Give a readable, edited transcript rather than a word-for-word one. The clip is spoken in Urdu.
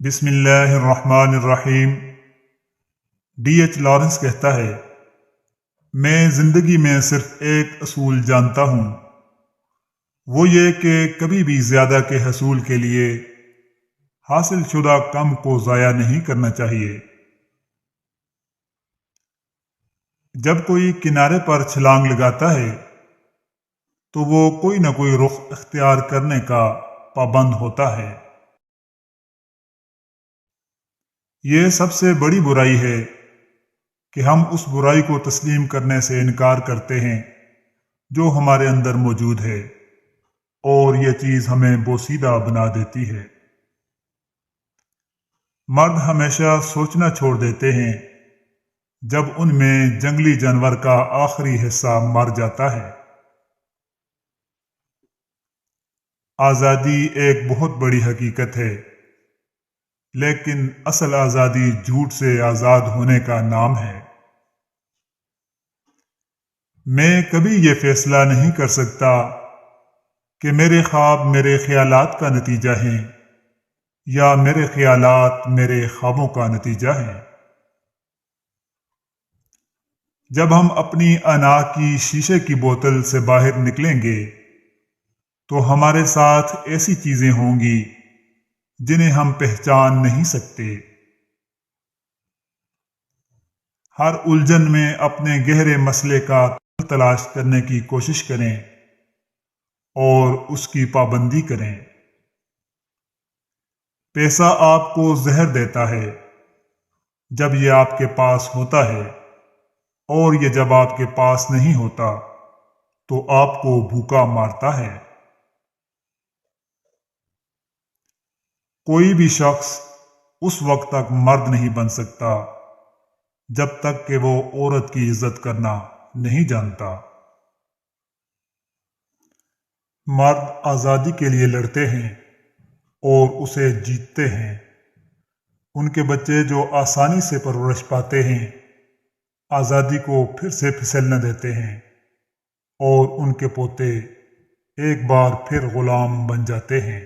بسم اللہ الرحمن الرحیم۔ ڈی ایچ لارنس کہتا ہے، میں زندگی میں صرف ایک اصول جانتا ہوں، وہ یہ کہ کبھی بھی زیادہ کے حصول کے لیے حاصل شدہ کم کو ضائع نہیں کرنا چاہیے۔ جب کوئی کنارے پر چھلانگ لگاتا ہے تو وہ کوئی نہ کوئی رخ اختیار کرنے کا پابند ہوتا ہے۔ یہ سب سے بڑی برائی ہے کہ ہم اس برائی کو تسلیم کرنے سے انکار کرتے ہیں جو ہمارے اندر موجود ہے، اور یہ چیز ہمیں بوسیدہ بنا دیتی ہے۔ مرد ہمیشہ سوچنا چھوڑ دیتے ہیں جب ان میں جنگلی جانور کا آخری حصہ مر جاتا ہے۔ آزادی ایک بہت بڑی حقیقت ہے، لیکن اصل آزادی جھوٹ سے آزاد ہونے کا نام ہے۔ میں کبھی یہ فیصلہ نہیں کر سکتا کہ میرے خواب میرے خیالات کا نتیجہ ہیں یا میرے خیالات میرے خوابوں کا نتیجہ ہیں۔ جب ہم اپنی انا کی شیشے کی بوتل سے باہر نکلیں گے تو ہمارے ساتھ ایسی چیزیں ہوں گی جنہیں ہم پہچان نہیں سکتے۔ ہر الجھن میں اپنے گہرے مسئلے کا حل تلاش کرنے کی کوشش کریں اور اس کی پابندی کریں۔ پیسہ آپ کو زہر دیتا ہے جب یہ آپ کے پاس ہوتا ہے، اور یہ جب آپ کے پاس نہیں ہوتا تو آپ کو بھوکا مارتا ہے۔ کوئی بھی شخص اس وقت تک مرد نہیں بن سکتا جب تک کہ وہ عورت کی عزت کرنا نہیں جانتا۔ مرد آزادی کے لیے لڑتے ہیں اور اسے جیتتے ہیں۔ ان کے بچے جو آسانی سے پرورش پاتے ہیں آزادی کو پھر سے پھسلنے دیتے ہیں، اور ان کے پوتے ایک بار پھر غلام بن جاتے ہیں۔